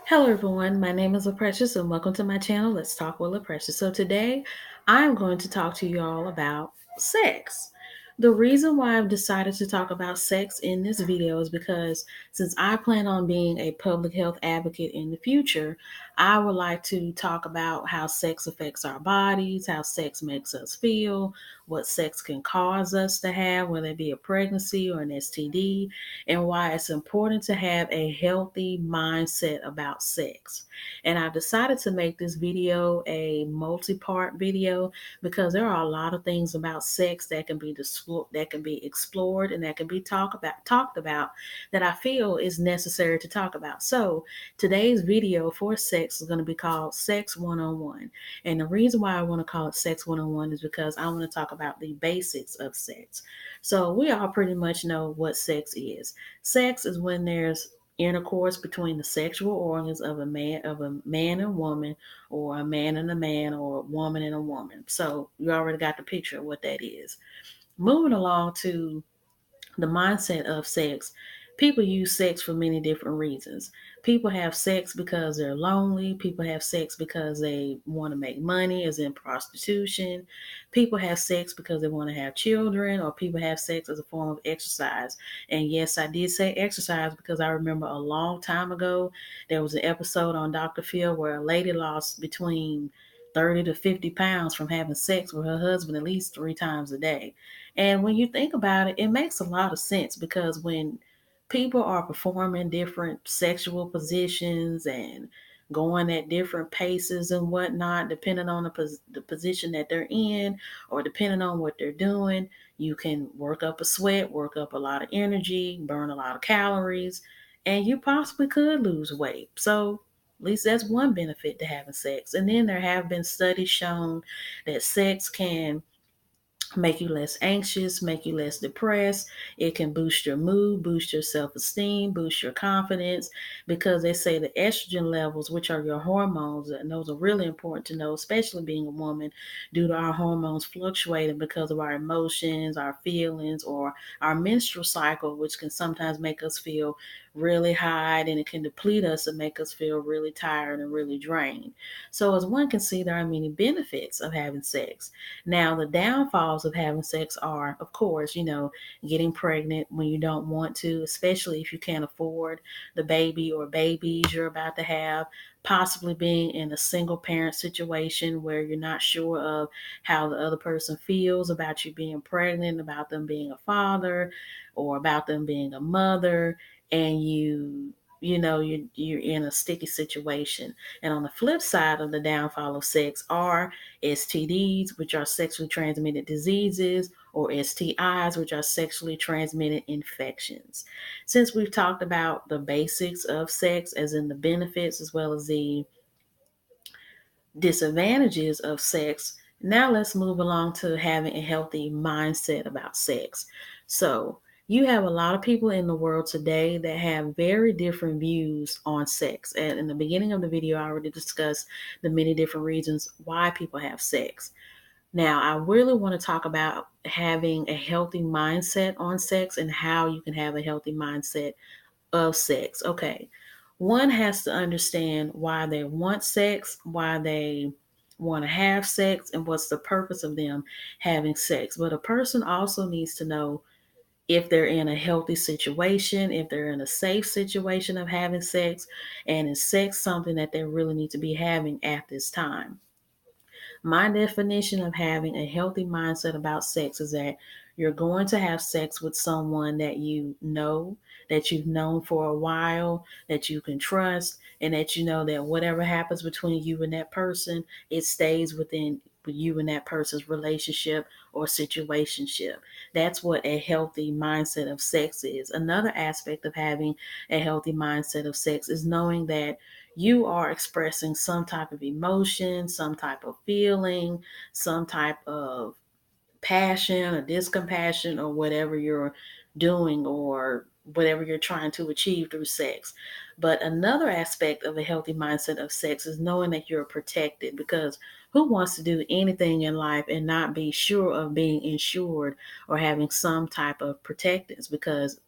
Hello everyone, my name is LaPrecious and welcome to my channel, Let's Talk with LaPrecious. So today I'm going to talk to you all about sex. The reason why I've decided to talk about sex in this video is because since I plan on being a public health advocate in the future, I would like to talk about how sex affects our bodies, how sex makes us feel, what sex can cause us to have, whether it be a pregnancy or an STD, and why it's important to have a healthy mindset about sex. And I've decided to make this video a multi-part video because there are a lot of things about sex that can be explored and that can be talked about that I feel is necessary to talk about. So today's video for sex is going to be called Sex 101. And the reason why I want to call it Sex 101 is because I want to talk about the basics of sex. So we all pretty much know what sex is. Sex is when there's intercourse between the sexual organs of a man and woman, or a man and a man, or a woman and a woman. So you already got the picture of what that is. Moving along to the mindset of sex. People use sex for many different reasons. People have sex because they're lonely. People have sex because they want to make money, as in prostitution. People have sex because they want to have children, or people have sex as a form of exercise. And yes, I did say exercise because I remember a long time ago there was an episode on Dr. Phil where a lady lost between 30 to 50 pounds from having sex with her husband at least 3 times a day. And when you think about it, it makes a lot of sense because when people are performing different sexual positions and going at different paces and whatnot, depending on the position that they're in or depending on what they're doing, you can work up a sweat, work up a lot of energy, burn a lot of calories, and you possibly could lose weight. So at least that's one benefit to having sex. And then there have been studies shown that sex can make you less anxious, make you less depressed. It can boost your mood, boost your self-esteem, boost your confidence, because they say the estrogen levels, which are your hormones, and those are really important to know, especially being a woman, due to our hormones fluctuating because of our emotions, our feelings, or our menstrual cycle, which can sometimes make us feel really high, and it can deplete us and make us feel really tired and really drained. So as one can see, there are many benefits of having sex. Now, the downfalls of having sex are, of course, getting pregnant when you don't want to, especially if you can't afford the baby or babies you're about to have, possibly being in a single parent situation where you're not sure of how the other person feels about you being pregnant, about them being a father, or about them being a mother, and you're in a sticky situation. And on the flip side of the downfall of sex are STDs, which are sexually transmitted diseases, or STIs, which are sexually transmitted infections. Since we've talked about the basics of sex, as in the benefits as well as the disadvantages of sex, now let's move along to having a healthy mindset about sex. So, you have a lot of people in the world today that have very different views on sex. And in the beginning of the video, I already discussed the many different reasons why people have sex. Now, I really want to talk about having a healthy mindset on sex and how you can have a healthy mindset of sex. Okay. One has to understand why they want sex, why they want to have sex, and what's the purpose of them having sex. But a person also needs to know if they're in a healthy situation, if they're in a safe situation of having sex, and is sex something that they really need to be having at this time. My definition of having a healthy mindset about sex is that you're going to have sex with someone that you know, that you've known for a while, that you can trust, and that you know that whatever happens between you and that person, it stays within you and that person's relationship or situationship. That's what a healthy mindset of sex is. Another aspect of having a healthy mindset of sex is knowing that you are expressing some type of emotion, some type of feeling, some type of passion or discompassion or whatever you're doing or whatever you're trying to achieve through sex. But another aspect of a healthy mindset of sex is knowing that you're protected, because who wants to do anything in life and not be sure of being insured or having some type of protectance? Because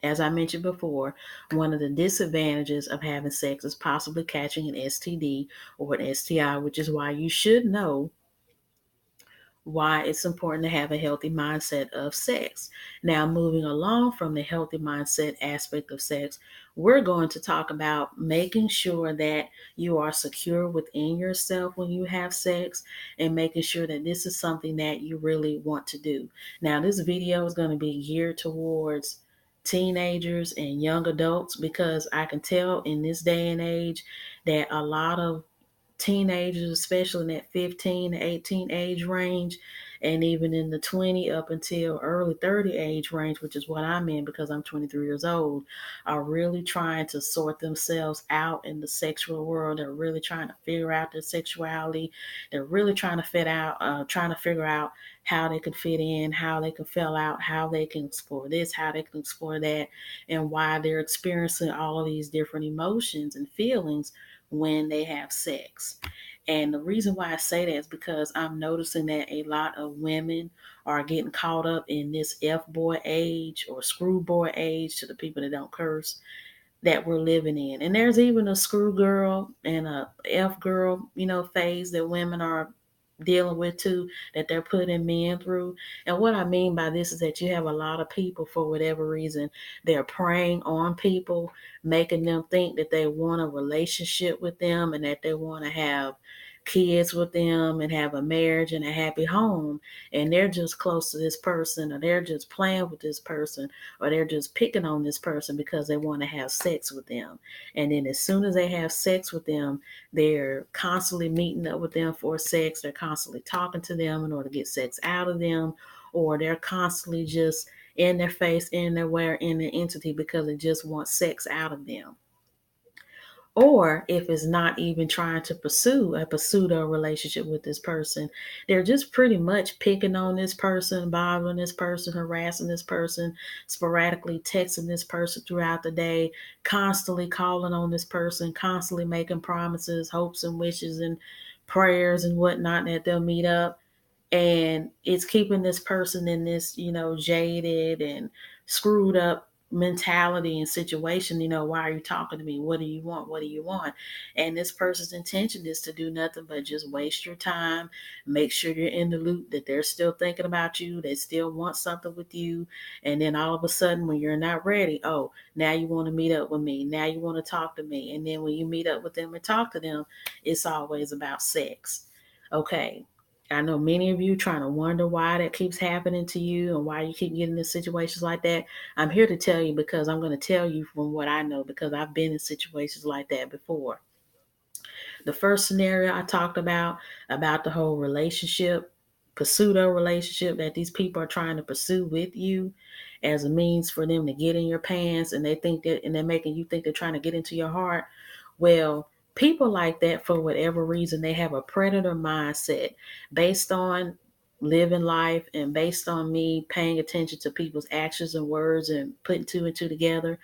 As I mentioned before, one of the disadvantages of having sex is possibly catching an STD or an STI, which is why you should know why it's important to have a healthy mindset of sex. Now, moving along from the healthy mindset aspect of sex, we're going to talk about making sure that you are secure within yourself when you have sex and making sure that this is something that you really want to do. Now, this video is going to be geared towards teenagers and young adults because I can tell in this day and age that a lot of teenagers, especially in that 15 to 18 age range, and even in the 20 up until early 30 age range, which is what I'm in because I'm 23 years old, are really trying to sort themselves out in the sexual world. They're really trying to figure out their sexuality. They're really trying to figure out how they could fit in, how they can fill out, how they can explore this, how they can explore that, and why they're experiencing all of these different emotions and feelings when they have sex. And the reason why I say that is because I'm noticing that a lot of women are getting caught up in this F boy age or screw boy age, to the people that don't curse, that we're living in. And there's even a screw girl and a F girl, phase that women are dealing with too, that they're putting men through. And what I mean by this is that you have a lot of people, for whatever reason, they're preying on people, making them think that they want a relationship with them and that they want to have kids with them and have a marriage and a happy home. And they're just close to this person, or they're just playing with this person, or they're just picking on this person because they want to have sex with them. And then as soon as they have sex with them, they're constantly meeting up with them for sex. They're constantly talking to them in order to get sex out of them, or they're constantly just in their face, in their way, in their entity because they just want sex out of them. Or if it's not even trying to pursue a pseudo relationship with this person, they're just pretty much picking on this person, bothering this person, harassing this person, sporadically texting this person throughout the day, constantly calling on this person, constantly making promises, hopes and wishes and prayers and whatnot that they'll meet up. And it's keeping this person in this, jaded and screwed up mentality and situation. Why are you talking to me? What do you want? What do you want? And this person's intention is to do nothing but just waste your time, make sure you're in the loop, that they're still thinking about you, they still want something with you. And then all of a sudden, when you're not ready, oh, now you want to meet up with me, now you want to talk to me. And then when you meet up with them and talk to them, it's always about sex. Okay, I know many of you trying to wonder why that keeps happening to you and why you keep getting in situations like that. I'm here to tell you because I'm going to tell you from what I know, because I've been in situations like that before. The first scenario I talked about the whole relationship, pseudo relationship that these people are trying to pursue with you as a means for them to get in your pants, and they're making you think they're trying to get into your heart. Well, people like that, for whatever reason, they have a predator mindset based on living life and based on me paying attention to people's actions and words and putting two and two together.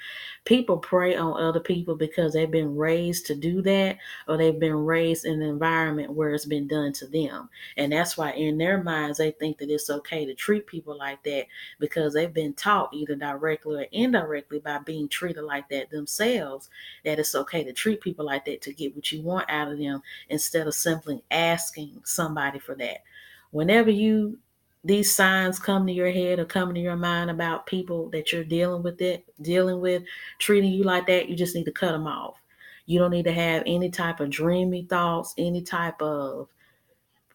People prey on other people because they've been raised to do that, or they've been raised in an environment where it's been done to them. And that's why in their minds, they think that it's okay to treat people like that, because they've been taught either directly or indirectly by being treated like that themselves, that it's okay to treat people like that to get what you want out of them, instead of simply asking somebody for that. Whenever these signs come to your head or come to your mind about people that you're dealing with, treating you like that, you just need to cut them off. You don't need to have any type of dreamy thoughts, any type of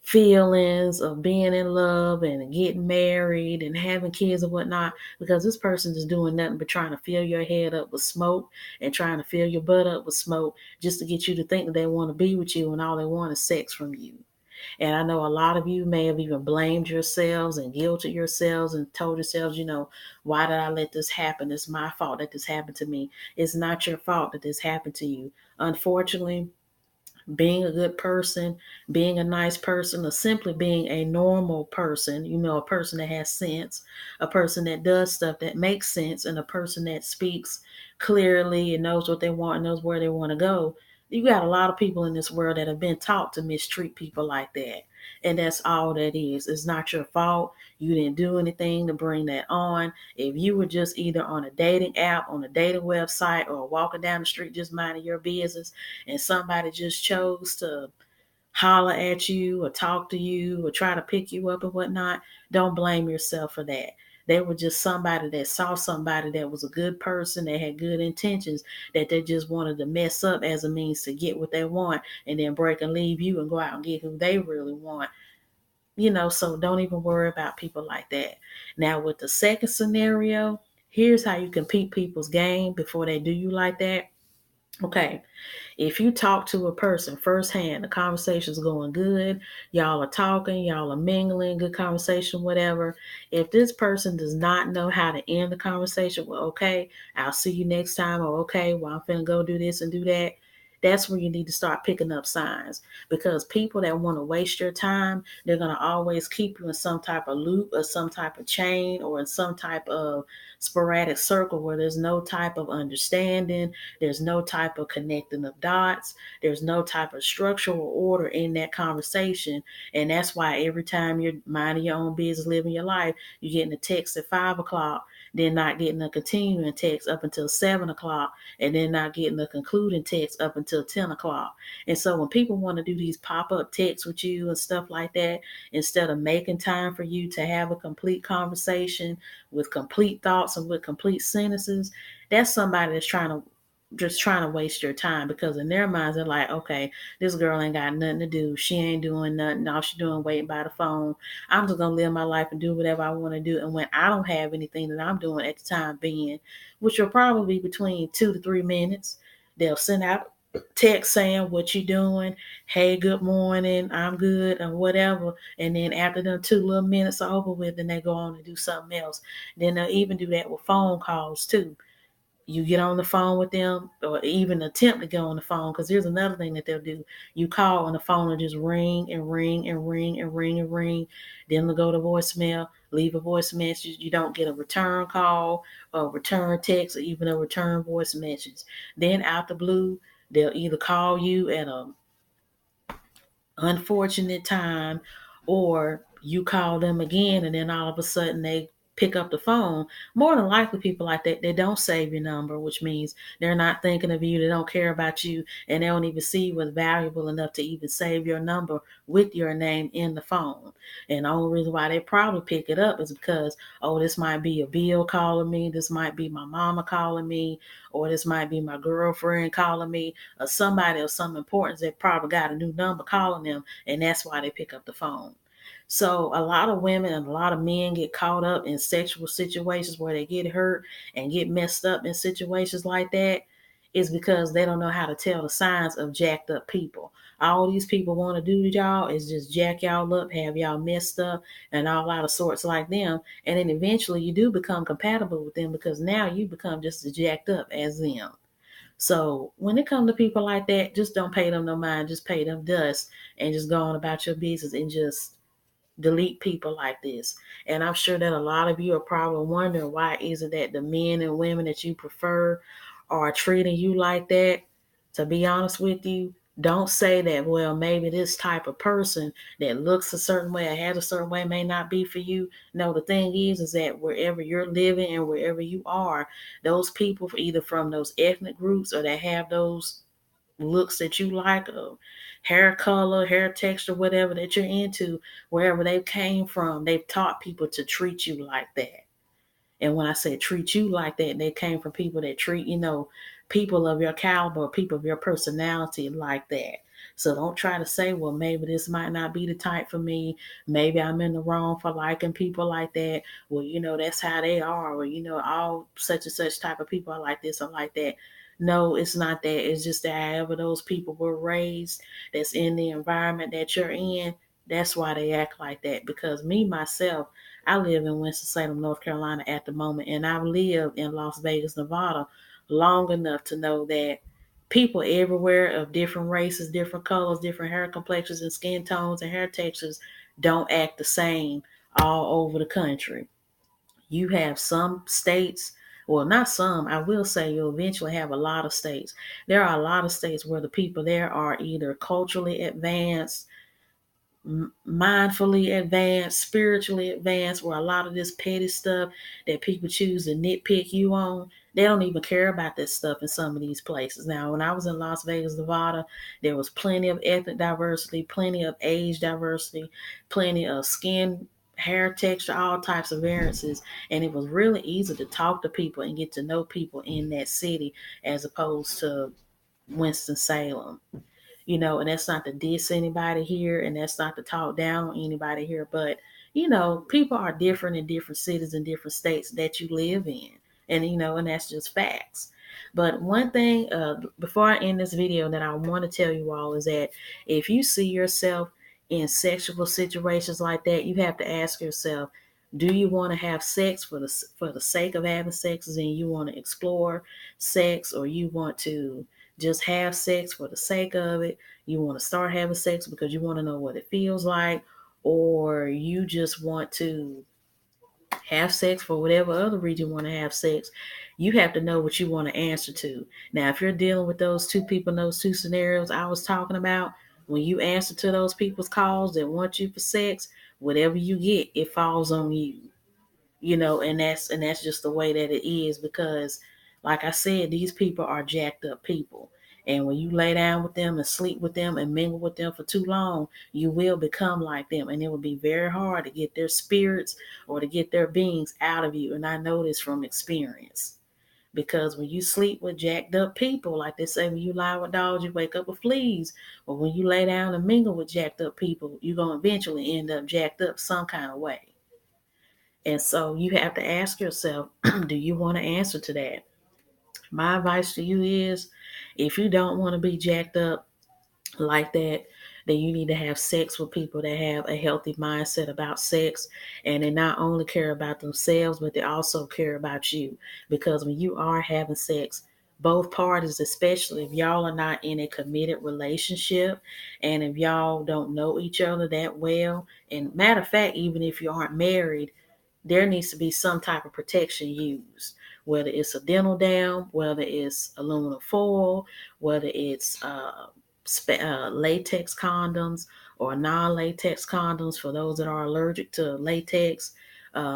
feelings of being in love and getting married and having kids and whatnot, because this person is doing nothing but trying to fill your head up with smoke and trying to fill your butt up with smoke just to get you to think that they want to be with you, and all they want is sex from you. And I know a lot of you may have even blamed yourselves and guilted yourselves and told yourselves, why did I let this happen? It's my fault that this happened to me. It's not your fault that this happened to you. Unfortunately, being a good person, being a nice person, or simply being a normal person, a person that has sense, a person that does stuff that makes sense, and a person that speaks clearly and knows what they want and knows where they want to go, You got a lot of people in this world that have been taught to mistreat people like that. And that's all that is. It's not your fault. You didn't do anything to bring that on. If you were just either on a dating app, on a dating website, or walking down the street just minding your business, and somebody just chose to holler at you or talk to you or try to pick you up and whatnot, don't blame yourself for that. They were just somebody that saw somebody that was a good person, that had good intentions, that they just wanted to mess up as a means to get what they want and then break and leave you and go out and get who they really want. So don't even worry about people like that. Now, with the second scenario, here's how you can peep people's game before they do you like that. Okay, if you talk to a person firsthand, the conversation's going good, y'all are talking, y'all are mingling, good conversation, whatever. If this person does not know how to end the conversation, well, okay, I'll see you next time, or okay, well, I'm finna go do this and do that. That's where you need to start picking up signs, because people that want to waste your time, they're going to always keep you in some type of loop or some type of chain or in some type of sporadic circle where there's no type of understanding, there's no type of connecting of dots. There's no type of structural order in that conversation. And that's why every time you're minding your own business, living your life, you're getting a text at 5 o'clock, then not getting a continuing text up until 7 o'clock, and then not getting a concluding text up until 10 o'clock. And so when people want to do these pop-up texts with you and stuff like that, instead of making time for you to have a complete conversation with complete thoughts and with complete sentences, that's somebody that's trying to waste your time, because in their minds they're like, okay, this girl ain't got nothing to do. She ain't doing nothing. All she doing waiting by the phone. I'm just gonna live my life and do whatever I want to do. And when I don't have anything that I'm doing at the time being, which will probably be between 2 to 3 minutes, they'll send out text saying what you doing, hey, good morning, I'm good, or whatever. And then after them 2 little minutes are over with, then they go on and do something else. Then they'll even do that with phone calls too. You get on the phone with them, or even attempt to get on the phone, because here's another thing that they'll do. You call and the phone will just ring and ring and ring and ring and ring. Then they'll go to voicemail, leave a voice message. You don't get a return call or return text or even a return voice message. Then out the blue, they'll either call you at a unfortunate time, or you call them again and then all of a sudden they pick up the phone. More than likely people like that, they don't save your number, which means they're not thinking of you, they don't care about you, and they don't even see you as valuable enough to even save your number with your name in the phone. And the only reason why they probably pick it up is because, oh, this might be a bill calling me, this might be my mama calling me, or this might be my girlfriend calling me, or somebody of some importance that probably got a new number calling them, and that's why they pick up the phone. So a lot of women and a lot of men get caught up in sexual situations where they get hurt and get messed up in situations like that, is because they don't know how to tell the signs of jacked up people. All these people want to do to y'all is just jack y'all up, have y'all messed up, and all out of sorts like them. And then eventually you do become compatible with them, because now you become just as jacked up as them. So when it comes to people like that, just don't pay them no mind. Just pay them dust and just go on about your business and just delete people like this. And I'm sure that a lot of you are probably wondering, why is it that the men and women that you prefer are treating you like that? To be honest with you, don't say that, well, maybe this type of person that looks a certain way or has a certain way may not be for you. No, the thing is that wherever you're living and wherever you are, those people, either from those ethnic groups or that have those looks that you like, hair color, hair texture, whatever that you're into, wherever they came from, they've taught people to treat you like that. And when I say treat you like that, they came from people that treat, people of your caliber, people of your personality like that. So don't try to say, well, maybe this might not be the type for me. Maybe I'm in the wrong for liking people like that. Well, that's how they are. Or, all such and such type of people are like this or like that. No, it's not that. It's just that however those people were raised, that's in the environment that you're in, that's why they act like that. Because me, myself, I live in Winston-Salem, North Carolina at the moment, and I've lived in Las Vegas, Nevada long enough to know that people everywhere of different races, different colors, different hair complexions and skin tones and hair textures don't act the same all over the country. You have some states well, not some, I will say you'll eventually have a lot of states. There are a lot of states where the people there are either culturally advanced, mindfully advanced, spiritually advanced, where a lot of this petty stuff that people choose to nitpick you on, they don't even care about this stuff in some of these places. Now, when I was in Las Vegas, Nevada, there was plenty of ethnic diversity, plenty of age diversity, plenty of skin, hair texture, all types of variances. And it was really easy to talk to people and get to know people in that city as opposed to Winston-Salem. And that's not to diss anybody here, and that's not to talk down on anybody here, but people are different in different cities and different states that you live in, and that's just facts. But one thing, before I end this video, that I want to tell you all is that if you see yourself in sexual situations like that, you have to ask yourself, do you want to have sex for the sake of having sex, and you want to explore sex, or you want to just have sex for the sake of it? You want to start having sex because you want to know what it feels like, or you just want to have sex for whatever other reason you want to have sex. You have to know what you want to answer to. Now, if you're dealing with those two people in those two scenarios I was talking about, when you answer to those people's calls that want you for sex, whatever you get, it falls on you. And that's just the way that it is, because like I said, these people are jacked up people. And when you lay down with them and sleep with them and mingle with them for too long, you will become like them. And it will be very hard to get their spirits or to get their beings out of you. And I know this from experience. Because when you sleep with jacked up people, like they say, when you lie with dogs, you wake up with fleas. Or when you lay down and mingle with jacked up people, you're going to eventually end up jacked up some kind of way. And so you have to ask yourself, do you want to answer to that? My advice to you is, if you don't want to be jacked up like that, then you need to have sex with people that have a healthy mindset about sex, and they not only care about themselves, but they also care about you. Because when you are having sex, both parties, especially if y'all are not in a committed relationship, and if y'all don't know each other that well, and matter of fact, even if you aren't married, there needs to be some type of protection used, whether it's a dental dam, whether it's aluminum foil, whether it's latex condoms or non-latex condoms for those that are allergic to latex,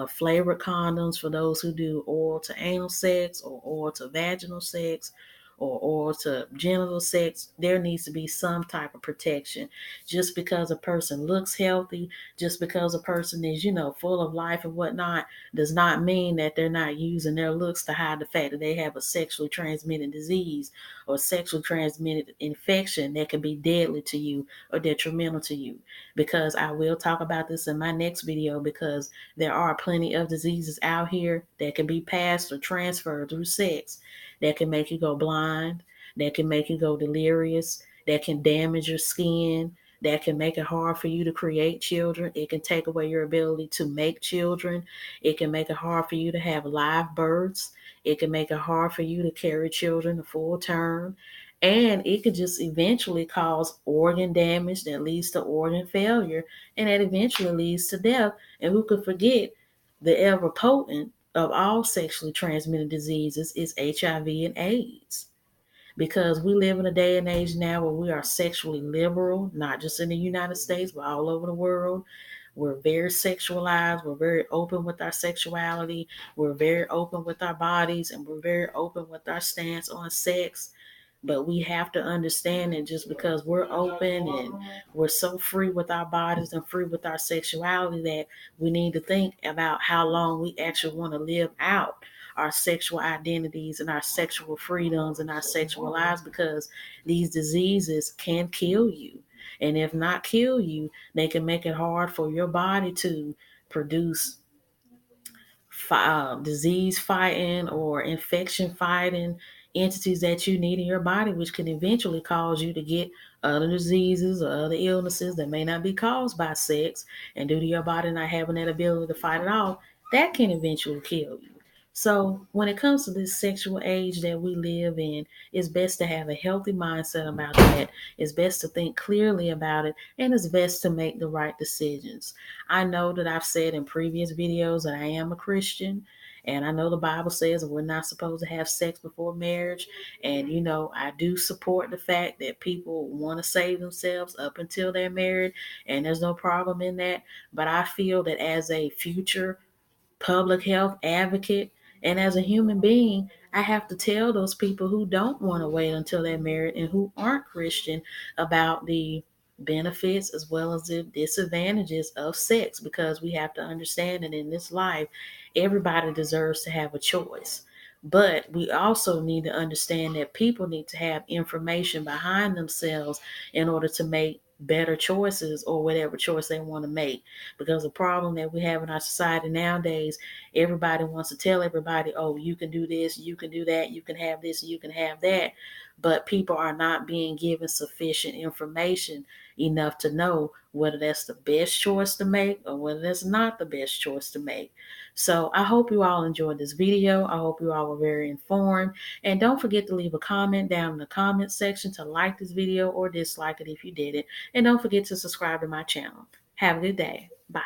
flavored condoms for those who do oral to anal sex or oral to vaginal sex or oral to genital sex. There needs to be some type of protection. Just because a person looks healthy, just because a person is, full of life and whatnot, does not mean that they're not using their looks to hide the fact that they have a sexually transmitted disease or sexually transmitted infection that can be deadly to you or detrimental to you. Because I will talk about this in my next video, because there are plenty of diseases out here that can be passed or transferred through sex, that can make you go blind, that can make you go delirious, that can damage your skin, that can make it hard for you to create children. It can take away your ability to make children. It can make it hard for you to have live births. It can make it hard for you to carry children to full term. And it could just eventually cause organ damage that leads to organ failure, and that eventually leads to death. And who could forget the ever potent of all sexually transmitted diseases is HIV and AIDS? Because we live in a day and age now where we are sexually liberal, not just in the United States, but all over the world. We're very sexualized. We're very open with our sexuality. We're very open with our bodies, and we're very open with our stance on sex. But we have to understand that just because we're open and we're so free with our bodies and free with our sexuality, that we need to think about how long we actually want to live out our sexual identities and our sexual freedoms and our sexual lives, because these diseases can kill you. And if not kill you, they can make it hard for your body to produce disease fighting or infection fighting entities that you need in your body, which can eventually cause you to get other diseases or other illnesses that may not be caused by sex, and due to your body not having that ability to fight it off, that can eventually kill you. So when it comes to this sexual age that we live in, it's best to have a healthy mindset about that. It's best to think clearly about it, and it's best to make the right decisions. I know that I've said in previous videos that I am a Christian, And I know the Bible says we're not supposed to have sex before marriage. And, I do support the fact that people want to save themselves up until they're married. And there's no problem in that. But I feel that as a future public health advocate, and as a human being, I have to tell those people who don't want to wait until they're married and who aren't Christian about the benefits as well as the disadvantages of sex, because we have to understand that in this life, everybody deserves to have a choice. But we also need to understand that people need to have information behind themselves in order to make better choices or whatever choice they want to make. Because the problem that we have in our society nowadays, everybody wants to tell everybody, oh, you can do this, you can do that, you can have this, you can have that. But people are not being given sufficient information enough to know whether that's the best choice to make or whether that's not the best choice to make. So I hope you all enjoyed this video. I hope you all were very informed. And don't forget to leave a comment down in the comment section to like this video or dislike it if you did it. And don't forget to subscribe to my channel. Have a good day. Bye.